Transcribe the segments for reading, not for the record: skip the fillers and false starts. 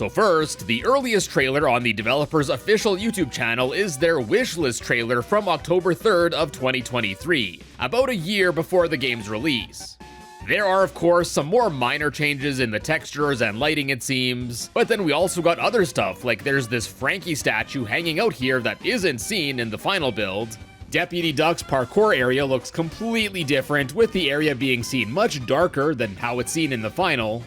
So first, the earliest trailer on the developer's official YouTube channel is their wishlist trailer from October 3rd of 2023, about a year before the game's release. There are of course some more minor changes in the textures and lighting it seems, but then we also got other stuff, like there's this Frankie statue hanging out here that isn't seen in the final build. Deputy Duck's parkour area looks completely different, with the area being seen much darker than how it's seen in the final.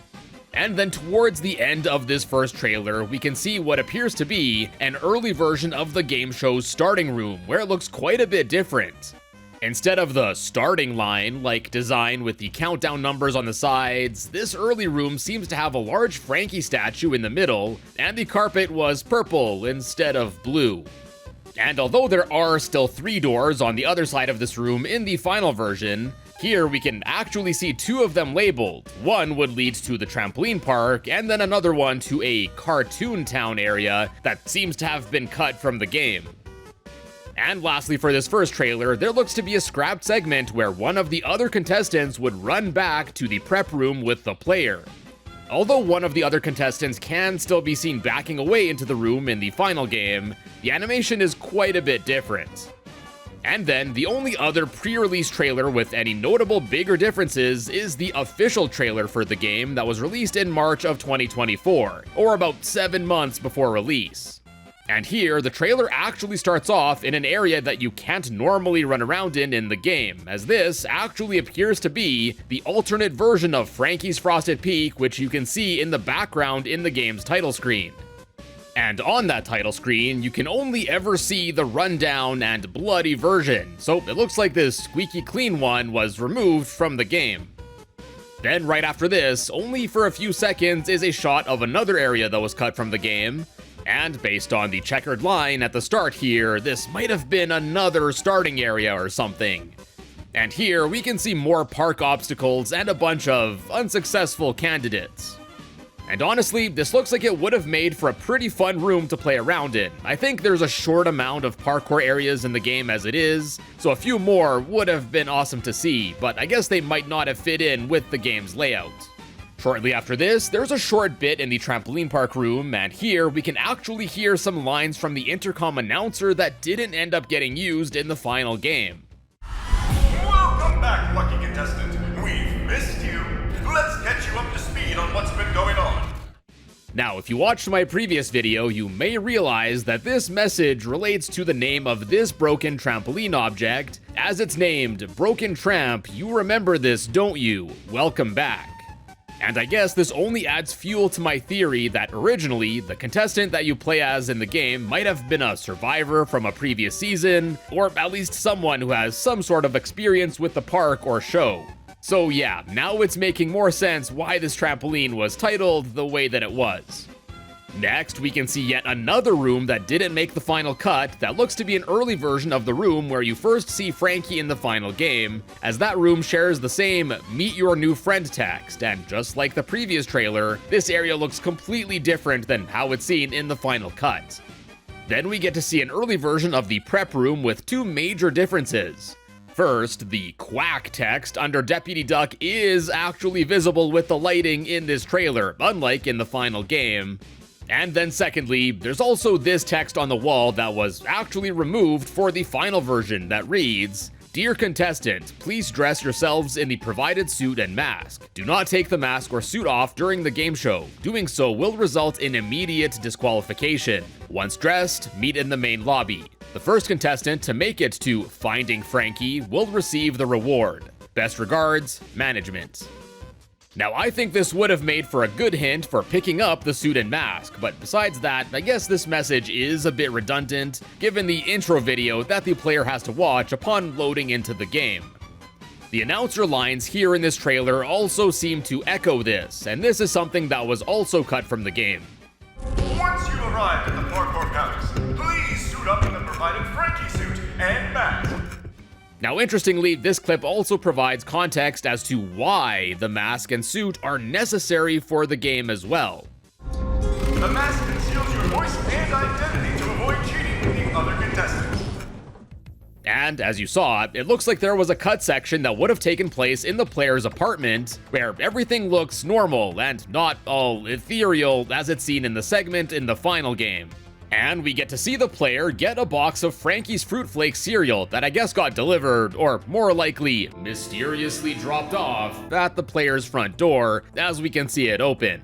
And then towards the end of this first trailer, we can see what appears to be an early version of the game show's starting room, where it looks quite a bit different. Instead of the starting line-like design with the countdown numbers on the sides, this early room seems to have a large Frankie statue in the middle, and the carpet was purple instead of blue. And although there are still 3 doors on the other side of this room in the final version, here we can actually see 2 of them labeled. One would lead to the trampoline park, and then another one to a cartoon town area that seems to have been cut from the game. And lastly, for this first trailer, there looks to be a scrapped segment where one of the other contestants would run back to the prep room with the player. Although one of the other contestants can still be seen backing away into the room in the final game, the animation is quite a bit different. And then, the only other pre-release trailer with any notable bigger differences is the official trailer for the game that was released in March of 2024, or about 7 months before release. And here, the trailer actually starts off in an area that you can't normally run around in the game, as this actually appears to be the alternate version of Frankie's Frosted Peak, which you can see in the background in the game's title screen. And on that title screen, you can only ever see the rundown and bloody version, so it looks like this squeaky clean one was removed from the game. Then right after this, only for a few seconds, is a shot of another area that was cut from the game, and based on the checkered line at the start here, this might have been another starting area or something. And here we can see more park obstacles and a bunch of unsuccessful candidates. And honestly, this looks like it would have made for a pretty fun room to play around in. I think there's a short amount of parkour areas in the game as it is, so a few more would have been awesome to see, but I guess they might not have fit in with the game's layout. Shortly after this, there's a short bit in the trampoline park room, and here we can actually hear some lines from the intercom announcer that didn't end up getting used in the final game. Welcome back, lucky contestant. We've missed you. Let's catch you up to speed on what's been going on. Now, if you watched my previous video, you may realize that this message relates to the name of this broken trampoline object. As it's named Broken Tramp, you remember this, don't you? Welcome back. And I guess this only adds fuel to my theory that originally, the contestant that you play as in the game might have been a survivor from a previous season, or at least someone who has some sort of experience with the park or show. So yeah, now it's making more sense why this trampoline was titled the way that it was. Next, we can see yet another room that didn't make the final cut that looks to be an early version of the room where you first see Frankie in the final game, as that room shares the same "Meet Your New Friend" text, and just like the previous trailer, this area looks completely different than how it's seen in the final cut. Then we get to see an early version of the prep room with 2 major differences. First, the quack text under Deputy Duck is actually visible with the lighting in this trailer, unlike in the final game. And then secondly, there's also this text on the wall that was actually removed for the final version that reads, "Dear contestant, please dress yourselves in the provided suit and mask. Do not take the mask or suit off during the game show. Doing so will result in immediate disqualification. Once dressed, meet in the main lobby. The first contestant to make it to Finding Frankie will receive the reward. Best regards, management." Now, I think this would have made for a good hint for picking up the suit and mask, but besides that, I guess this message is a bit redundant, given the intro video that the player has to watch upon loading into the game. The announcer lines here in this trailer also seem to echo this, and this is something that was also cut from the game. Once you've arrived at the parkour palace, please suit up in the provided Frankie suit and mask. Now, interestingly, this clip also provides context as to why the mask and suit are necessary for the game as well. The mask conceals your voice and identity to avoid cheating with the other contestants. And And as you saw, it looks like there was a cut section that would have taken place in the player's apartment, where everything looks normal and not all ethereal as it's seen in the segment in the final game. And we get to see the player get a box of Frankie's Fruit Flake cereal that I guess got delivered, or more likely, mysteriously dropped off at the player's front door as we can see it open.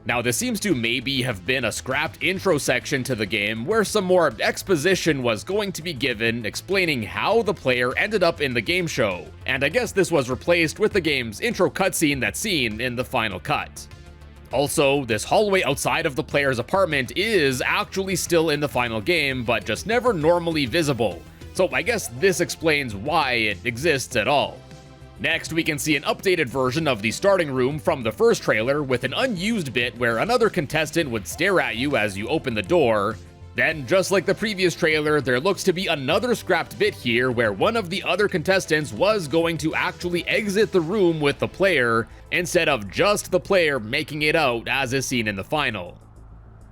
Now this seems to maybe have been a scrapped intro section to the game where some more exposition was going to be given explaining how the player ended up in the game show, and I guess this was replaced with the game's intro cutscene that's seen in the final cut. Also, this hallway outside of the player's apartment is actually still in the final game, but just never normally visible, so I guess this explains why it exists at all. Next, we can see an updated version of the starting room from the first trailer with an unused bit where another contestant would stare at you as you open the door. Then, just like the previous trailer, there looks to be another scrapped bit here where one of the other contestants was going to actually exit the room with the player, instead of just the player making it out as is seen in the final.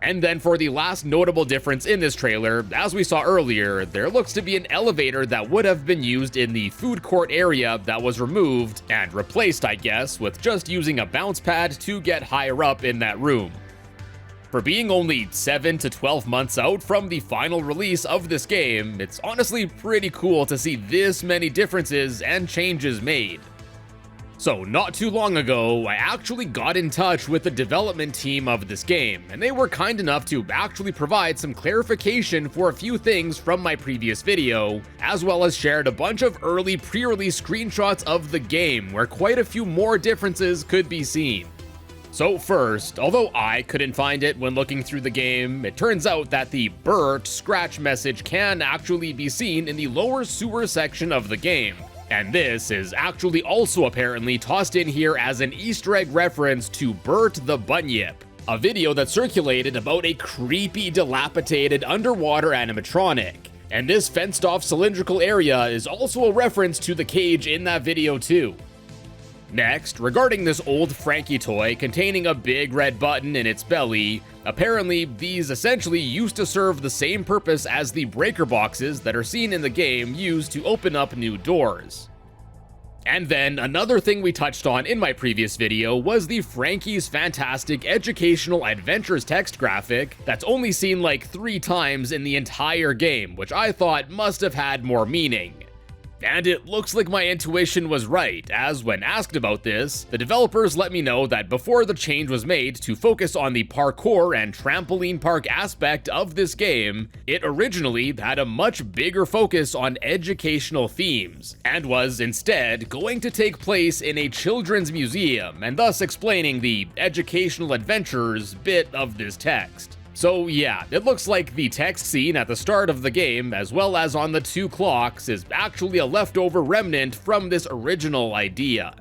And then for the last notable difference in this trailer, as we saw earlier, there looks to be an elevator that would have been used in the food court area that was removed and replaced, I guess, with just using a bounce pad to get higher up in that room. For being only 7 to 12 months out from the final release of this game, it's honestly pretty cool to see this many differences and changes made. So not too long ago, I actually got in touch with the development team of this game, and they were kind enough to actually provide some clarification for a few things from my previous video, as well as shared a bunch of early pre-release screenshots of the game where quite a few more differences could be seen. So first, although I couldn't find it when looking through the game, it turns out that the Bert scratch message can actually be seen in the lower sewer section of the game. And this is actually also apparently tossed in here as an Easter egg reference to Bert the Bunyip, a video that circulated about a creepy, dilapidated underwater animatronic. And this fenced off cylindrical area is also a reference to the cage in that video too. Next, regarding this old Frankie toy containing a big red button in its belly, apparently these essentially used to serve the same purpose as the breaker boxes that are seen in the game used to open up new doors. And then another thing we touched on in my previous video was the Frankie's Fantastic Educational Adventures text graphic that's only seen like 3 times in the entire game, which I thought must have had more meaning. And it looks like my intuition was right, as when asked about this, the developers let me know that before the change was made to focus on the parkour and trampoline park aspect of this game, it originally had a much bigger focus on educational themes, and was instead going to take place in a children's museum, and thus explaining the educational adventures bit of this text. So yeah, it looks like the text seen at the start of the game, as well as on the 2 clocks, is actually a leftover remnant from this original idea.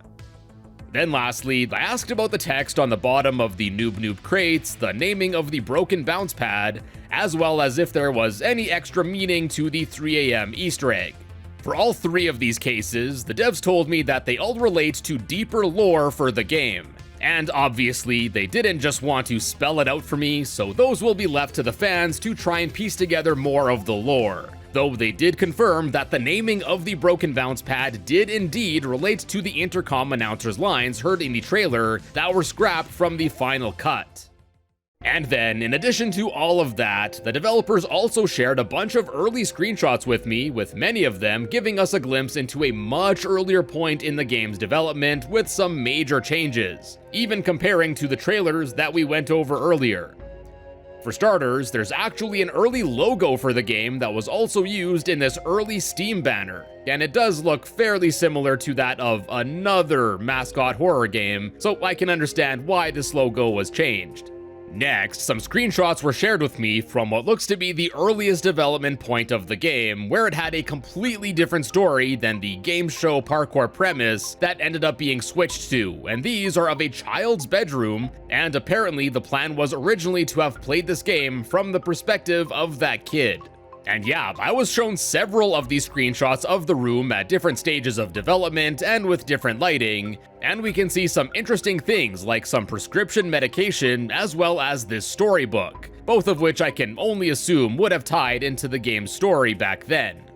Then lastly, I asked about the text on the bottom of the Noob Noob crates, the naming of the broken bounce pad, as well as if there was any extra meaning to the 3 AM Easter egg. For all 3 of these cases, the devs told me that they all relate to deeper lore for the game. And obviously, they didn't just want to spell it out for me, so those will be left to the fans to try and piece together more of the lore. Though they did confirm that the naming of the broken bounce pad did indeed relate to the intercom announcer's lines heard in the trailer that were scrapped from the final cut. And then, in addition to all of that, the developers also shared a bunch of early screenshots with me, with many of them giving us a glimpse into a much earlier point in the game's development with some major changes, even comparing to the trailers that we went over earlier. For starters, there's actually an early logo for the game that was also used in this early Steam banner, and it does look fairly similar to that of another mascot horror game, so I can understand why this logo was changed. Next, some screenshots were shared with me from what looks to be the earliest development point of the game, where it had a completely different story than the game show parkour premise that ended up being switched to, and these are of a child's bedroom, and apparently the plan was originally to have played this game from the perspective of that kid. And yeah, I was shown several of these screenshots of the room at different stages of development and with different lighting, and we can see some interesting things like some prescription medication as well as this storybook, both of which I can only assume would have tied into the game's story back then.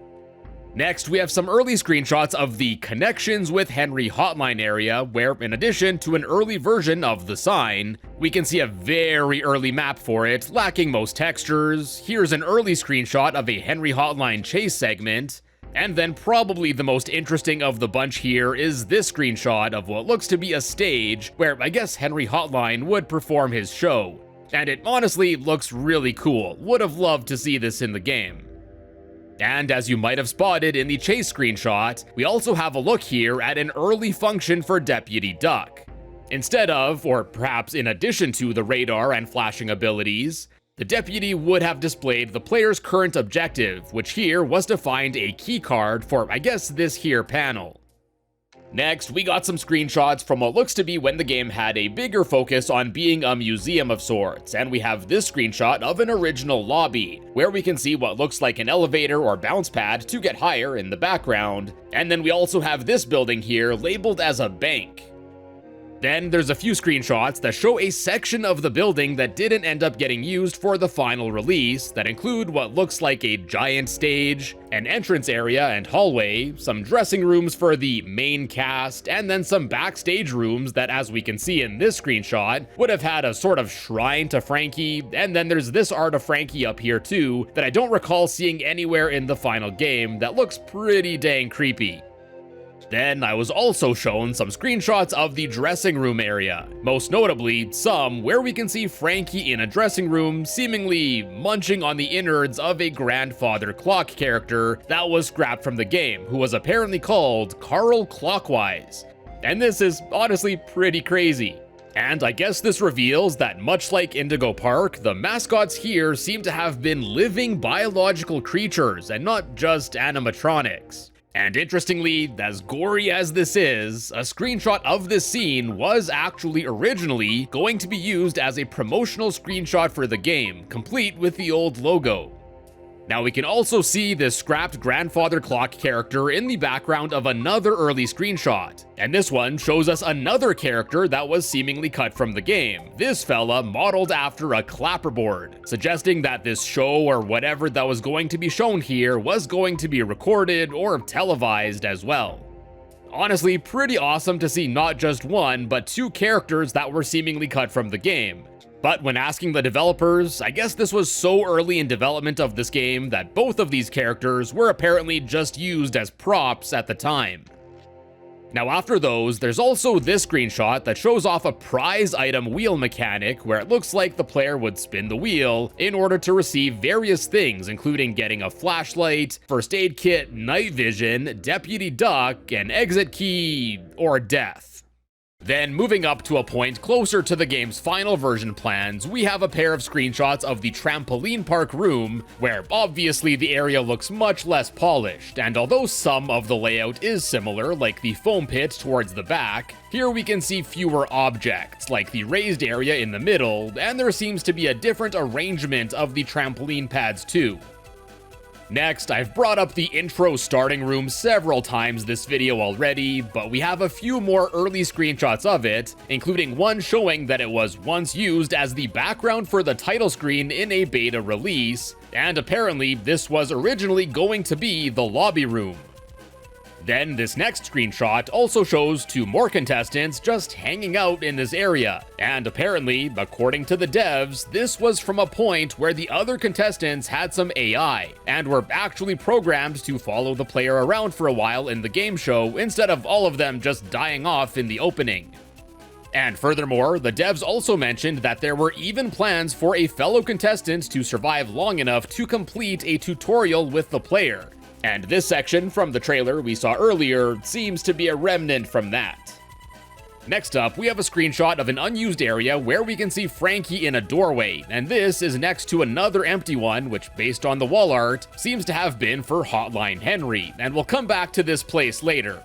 Next, we have some early screenshots of the Connections with Henry Hotline area, where in addition to an early version of the sign, we can see a very early map for it, lacking most textures. Here's an early screenshot of a Henry Hotline chase segment, and then probably the most interesting of the bunch here is this screenshot of what looks to be a stage where I guess Henry Hotline would perform his show. And it honestly looks really cool. Would have loved to see this in the game. And as you might have spotted in the chase screenshot, we also have a look here at an early function for Deputy Duck. Instead of, or perhaps in addition to the radar and flashing abilities, the deputy would have displayed the player's current objective, which here was to find a keycard for, I guess, this here panel. Next, we got some screenshots from what looks to be when the game had a bigger focus on being a museum of sorts, and we have this screenshot of an original lobby, where we can see what looks like an elevator or bounce pad to get higher in the background, and then we also have this building here labeled as a bank. Then there's a few screenshots that show a section of the building that didn't end up getting used for the final release that include what looks like a giant stage, an entrance area and hallway, some dressing rooms for the main cast, and then some backstage rooms that, as we can see in this screenshot, would have had a sort of shrine to Frankie, and then there's this art of Frankie up here too that I don't recall seeing anywhere in the final game that looks pretty dang creepy. Then I was also shown some screenshots of the dressing room area, most notably some where we can see Frankie in a dressing room seemingly munching on the innards of a grandfather clock character that was scrapped from the game, who was apparently called Carl Clockwise. And this is honestly pretty crazy. And I guess this reveals that much like Indigo Park, the mascots here seem to have been living biological creatures and not just animatronics. And interestingly, as gory as this is, a screenshot of this scene was actually originally going to be used as a promotional screenshot for the game, complete with the old logo. Now we can also see this scrapped grandfather clock character in the background of another early screenshot, and this one shows us another character that was seemingly cut from the game, this fella modeled after a clapperboard, suggesting that this show or whatever that was going to be shown here was going to be recorded or televised as well. Honestly, pretty awesome to see not just one, but two characters that were seemingly cut from the game. But when asking the developers, I guess this was so early in development of this game that both of these characters were apparently just used as props at the time. Now after those, there's also this screenshot that shows off a prize item wheel mechanic where it looks like the player would spin the wheel in order to receive various things, including getting a flashlight, first aid kit, night vision, deputy duck, an exit key, or death. Then moving up to a point closer to the game's final version plans, we have a pair of screenshots of the trampoline park room, where obviously the area looks much less polished, and although some of the layout is similar, like the foam pit towards the back, here we can see fewer objects, like the raised area in the middle, and there seems to be a different arrangement of the trampoline pads too. Next, I've brought up the intro starting room several times this video already, but we have a few more early screenshots of it, including one showing that it was once used as the background for the title screen in a beta release, and apparently this was originally going to be the lobby room. Then this next screenshot also shows two more contestants just hanging out in this area, and apparently, according to the devs, this was from a point where the other contestants had some AI, and were actually programmed to follow the player around for a while in the game show instead of all of them just dying off in the opening. And furthermore, the devs also mentioned that there were even plans for a fellow contestant to survive long enough to complete a tutorial with the player. And this section from the trailer we saw earlier seems to be a remnant from that. Next up, we have a screenshot of an unused area where we can see Frankie in a doorway, and this is next to another empty one, which based on the wall art, seems to have been for Hotline Henry, and we'll come back to this place later.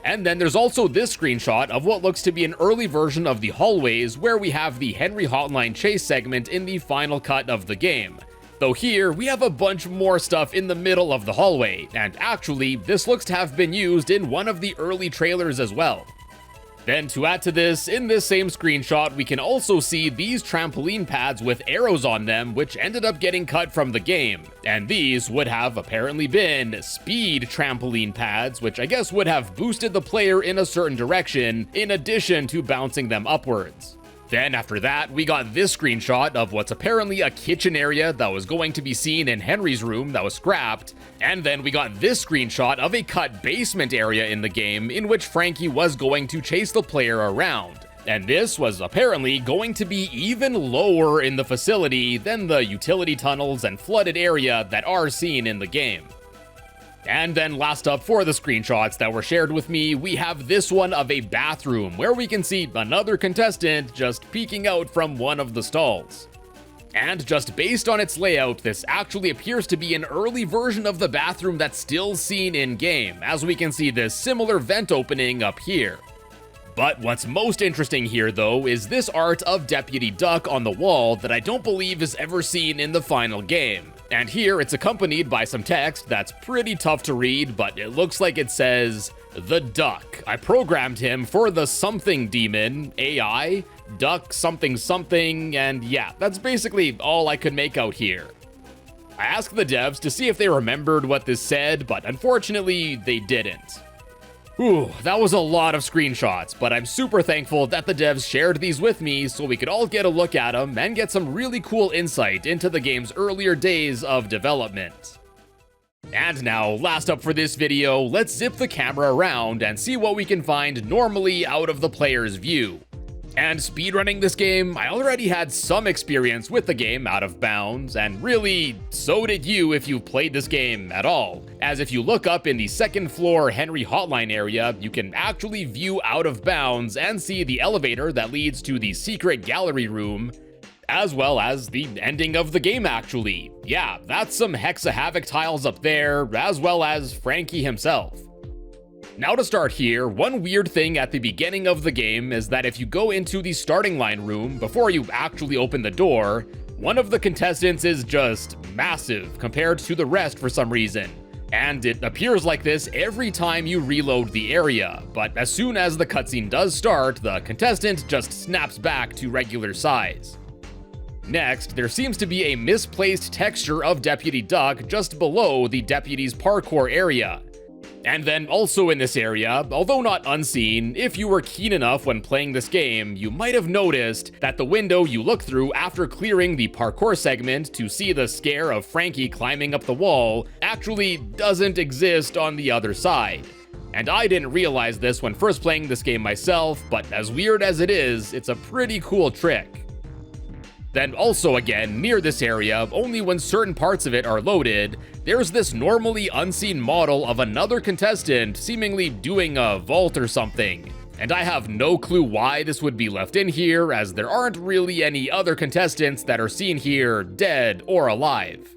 And then there's also this screenshot of what looks to be an early version of the hallways where we have the Henry Hotline chase segment in the final cut of the game. Though here, we have a bunch more stuff in the middle of the hallway, and actually, this looks to have been used in one of the early trailers as well. Then to add to this, in this same screenshot, we can also see these trampoline pads with arrows on them, which ended up getting cut from the game. And these would have apparently been speed trampoline pads, which I guess would have boosted the player in a certain direction, in addition to bouncing them upwards. Then after that, we got this screenshot of what's apparently a kitchen area that was going to be seen in Henry's room that was scrapped. And then we got this screenshot of a cut basement area in the game in which Frankie was going to chase the player around. And this was apparently going to be even lower in the facility than the utility tunnels and flooded area that are seen in the game. And then last up for the screenshots that were shared with me, we have this one of a bathroom where we can see another contestant just peeking out from one of the stalls. And just based on its layout, this actually appears to be an early version of the bathroom that's still seen in-game, as we can see this similar vent opening up here. But what's most interesting here though is this art of Deputy Duck on the wall that I don't believe is ever seen in the final game. And here it's accompanied by some text that's pretty tough to read, but it looks like it says, "The Duck. I programmed him for the something demon, AI, duck something something," and yeah, that's basically all I could make out here. I asked the devs to see if they remembered what this said, but unfortunately they didn't. Whew, that was a lot of screenshots, but I'm super thankful that the devs shared these with me so we could all get a look at them and get some really cool insight into the game's earlier days of development. And now, last up for this video, let's zip the camera around and see what we can find normally out of the player's view. And speedrunning this game, I already had some experience with the game out of bounds, and really, so did you if you've played this game at all. As if you look up in the second floor Henry Hotline area, you can actually view out of bounds and see the elevator that leads to the secret gallery room, as well as the ending of the game actually. Yeah, that's some Hexa Havoc tiles up there, as well as Frankie himself. Now to start here, one weird thing at the beginning of the game is that if you go into the starting line room before you actually open the door, one of the contestants is just massive compared to the rest for some reason. And it appears like this every time you reload the area, but as soon as the cutscene does start, the contestant just snaps back to regular size. Next, there seems to be a misplaced texture of Deputy Duck just below the deputy's parkour area. And then also in this area, although not unseen, if you were keen enough when playing this game, you might have noticed that the window you look through after clearing the parkour segment to see the scare of Frankie climbing up the wall actually doesn't exist on the other side. And I didn't realize this when first playing this game myself, but as weird as it is, it's a pretty cool trick. Then also again, near this area, only when certain parts of it are loaded, there's this normally unseen model of another contestant seemingly doing a vault or something. And I have no clue why this would be left in here, as there aren't really any other contestants that are seen here dead or alive.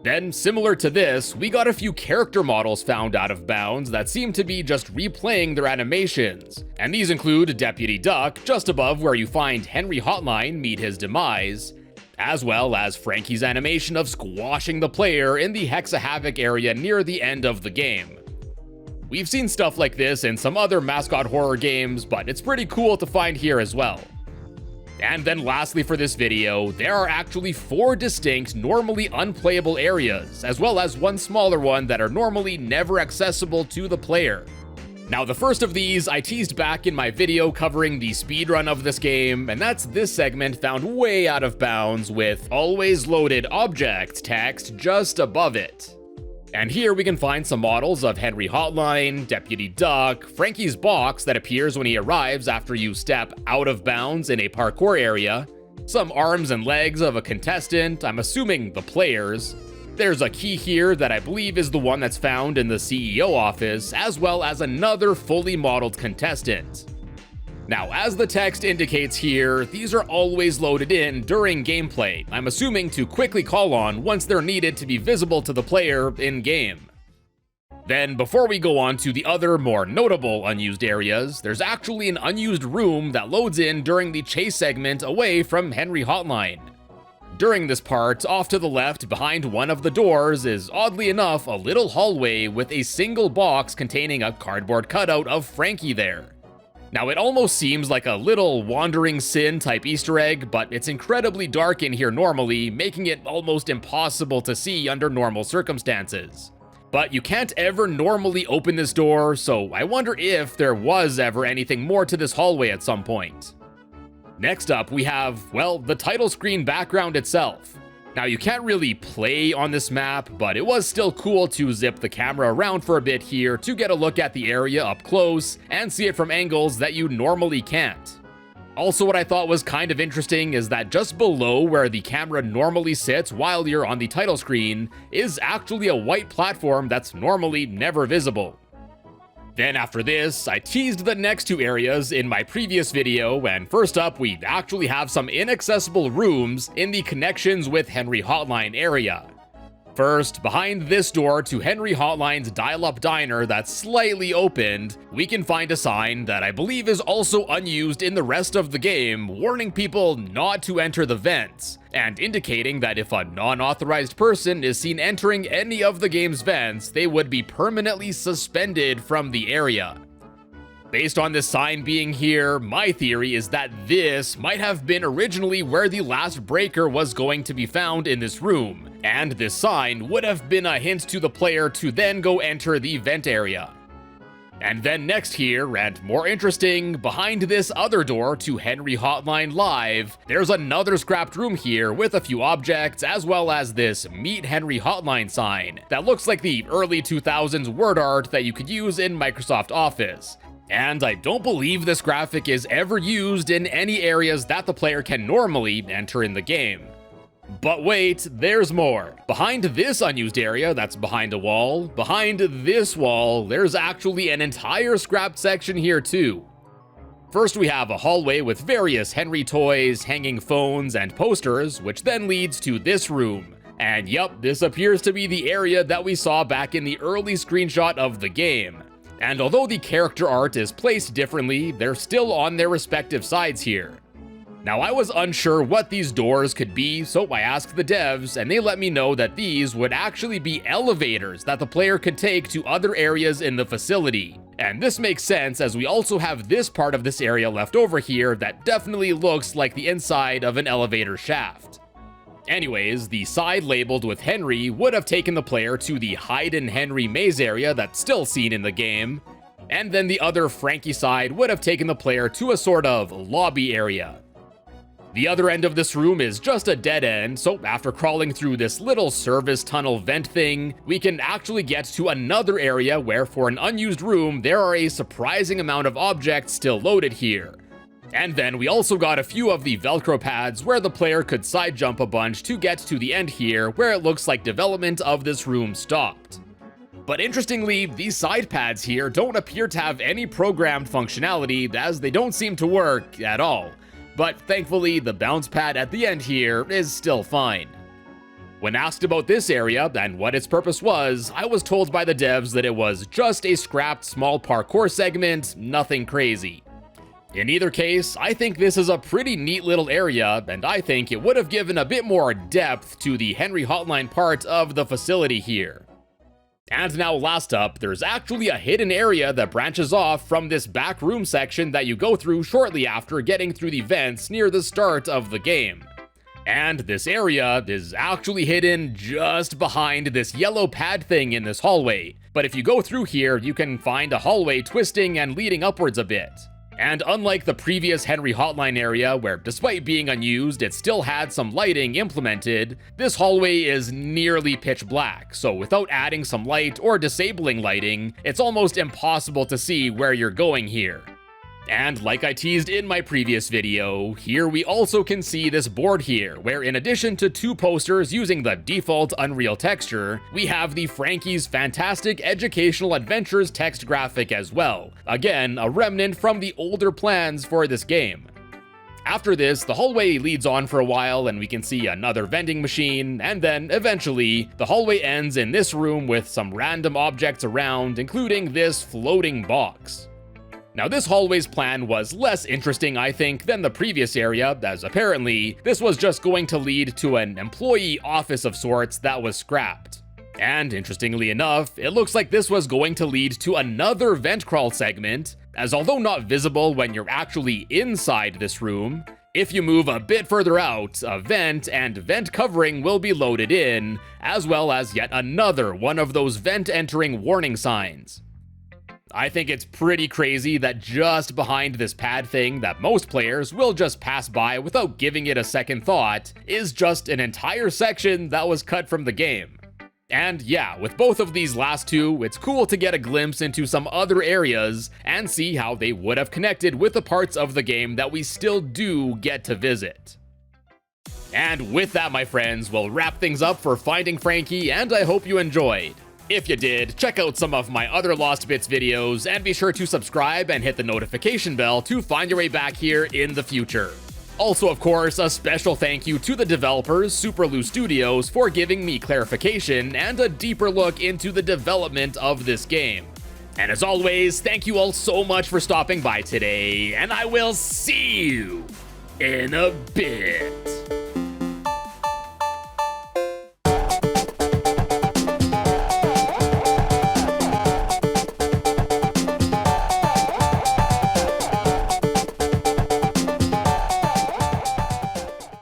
Then, similar to this, we got a few character models found out of bounds that seem to be just replaying their animations. And these include Deputy Duck, just above where you find Henry Hotline meet his demise, as well as Frankie's animation of squashing the player in the Hexa Havoc area near the end of the game. We've seen stuff like this in some other mascot horror games, but it's pretty cool to find here as well. And then lastly for this video, there are actually 4 distinct, normally unplayable areas, as well as one smaller one that are normally never accessible to the player. Now the first of these I teased back in my video covering the speedrun of this game, and that's this segment found way out of bounds with "always loaded object" text just above it. And here we can find some models of Henry Hotline, Deputy Duck, Frankie's box that appears when he arrives after you step out of bounds in a parkour area, some arms and legs of a contestant, I'm assuming the players. There's a key here that I believe is the one that's found in the CEO office, as well as another fully modeled contestant. Now, as the text indicates here, these are always loaded in during gameplay, I'm assuming to quickly call on once they're needed to be visible to the player in-game. Then, before we go on to the other, more notable unused areas, there's actually an unused room that loads in during the chase segment away from Henry Hotline. During this part, off to the left behind one of the doors is, oddly enough, a little hallway with a single box containing a cardboard cutout of Frankie there. Now, it almost seems like a little Wandering Sin type Easter egg, but it's incredibly dark in here normally, making it almost impossible to see under normal circumstances. But you can't ever normally open this door, so I wonder if there was ever anything more to this hallway at some point. Next up, we have, well, the title screen background itself. Now, you can't really play on this map, but it was still cool to zip the camera around for a bit here to get a look at the area up close and see it from angles that you normally can't. Also, what I thought was kind of interesting is that just below where the camera normally sits while you're on the title screen is actually a white platform that's normally never visible. Then after this, I teased the next two areas in my previous video, and first up we actually have some inaccessible rooms in the connections with Henry Hotline area. First, behind this door to Henry Hotline's dial-up diner that's slightly opened, we can find a sign that I believe is also unused in the rest of the game, warning people not to enter the vents, and indicating that if a non-authorized person is seen entering any of the game's vents, they would be permanently suspended from the area. Based on this sign being here, my theory is that this might have been originally where the last breaker was going to be found in this room, and this sign would have been a hint to the player to then go enter the vent area. And then next here, and more interesting, behind this other door to Henry Hotline Live, there's another scrapped room here with a few objects, as well as this Meet Henry Hotline sign that looks like the early 2000s word art that you could use in Microsoft Office. And I don't believe this graphic is ever used in any areas that the player can normally enter in the game. But wait, there's more. Behind this unused area that's behind a wall, behind this wall, there's actually an entire scrapped section here too. First, we have a hallway with various Henry toys, hanging phones, and posters, which then leads to this room. And yup, this appears to be the area that we saw back in the early screenshot of the game. And although the character art is placed differently, they're still on their respective sides here. Now, I was unsure what these doors could be, so I asked the devs, and they let me know that these would actually be elevators that the player could take to other areas in the facility. And this makes sense, as we also have this part of this area left over here that definitely looks like the inside of an elevator shaft. Anyways, the side labeled with Henry would have taken the player to the Hidden Henry maze area that's still seen in the game, and then the other Frankie side would have taken the player to a sort of lobby area. The other end of this room is just a dead end, so after crawling through this little service tunnel vent thing, we can actually get to another area where for an unused room, there are a surprising amount of objects still loaded here. And then we also got a few of the Velcro pads where the player could side jump a bunch to get to the end here, where it looks like development of this room stopped. But interestingly, these side pads here don't appear to have any programmed functionality, as they don't seem to work at all. But thankfully, the bounce pad at the end here is still fine. When asked about this area and what its purpose was, I was told by the devs that it was just a scrapped small parkour segment, nothing crazy. In either case, I think this is a pretty neat little area, and I think it would have given a bit more depth to the Henry Hotline part of the facility here. And now last up, there's actually a hidden area that branches off from this back room section that you go through shortly after getting through the vents near the start of the game. And this area is actually hidden just behind this yellow pad thing in this hallway. But if you go through here, you can find a hallway twisting and leading upwards a bit. And unlike the previous Henry Hotline area, where despite being unused, it still had some lighting implemented, this hallway is nearly pitch black, so without adding some light or disabling lighting, it's almost impossible to see where you're going here. And like I teased in my previous video, here we also can see this board here, where in addition to two posters using the default Unreal texture, we have the Frankie's Fantastic Educational Adventures text graphic as well. Again, a remnant from the older plans for this game. After this, the hallway leads on for a while and we can see another vending machine, and then eventually, the hallway ends in this room with some random objects around, including this floating box. Now, this hallway's plan was less interesting, I think, than the previous area, as apparently, this was just going to lead to an employee office of sorts that was scrapped. And interestingly enough, it looks like this was going to lead to another vent crawl segment, as although not visible when you're actually inside this room, if you move a bit further out, a vent and vent covering will be loaded in, as well as yet another one of those vent entering warning signs. I think it's pretty crazy that just behind this pad thing that most players will just pass by without giving it a second thought is just an entire section that was cut from the game. And yeah, with both of these last two, it's cool to get a glimpse into some other areas and see how they would have connected with the parts of the game that we still do get to visit. And with that, my friends, we'll wrap things up for Finding Frankie, and I hope you enjoyed. If you did, check out some of my other Lost Bits videos, and be sure to subscribe and hit the notification bell to find your way back here in the future. Also, of course, a special thank you to the developers, Superloo Studios, for giving me clarification and a deeper look into the development of this game. And as always, thank you all so much for stopping by today, and I will see you in a bit.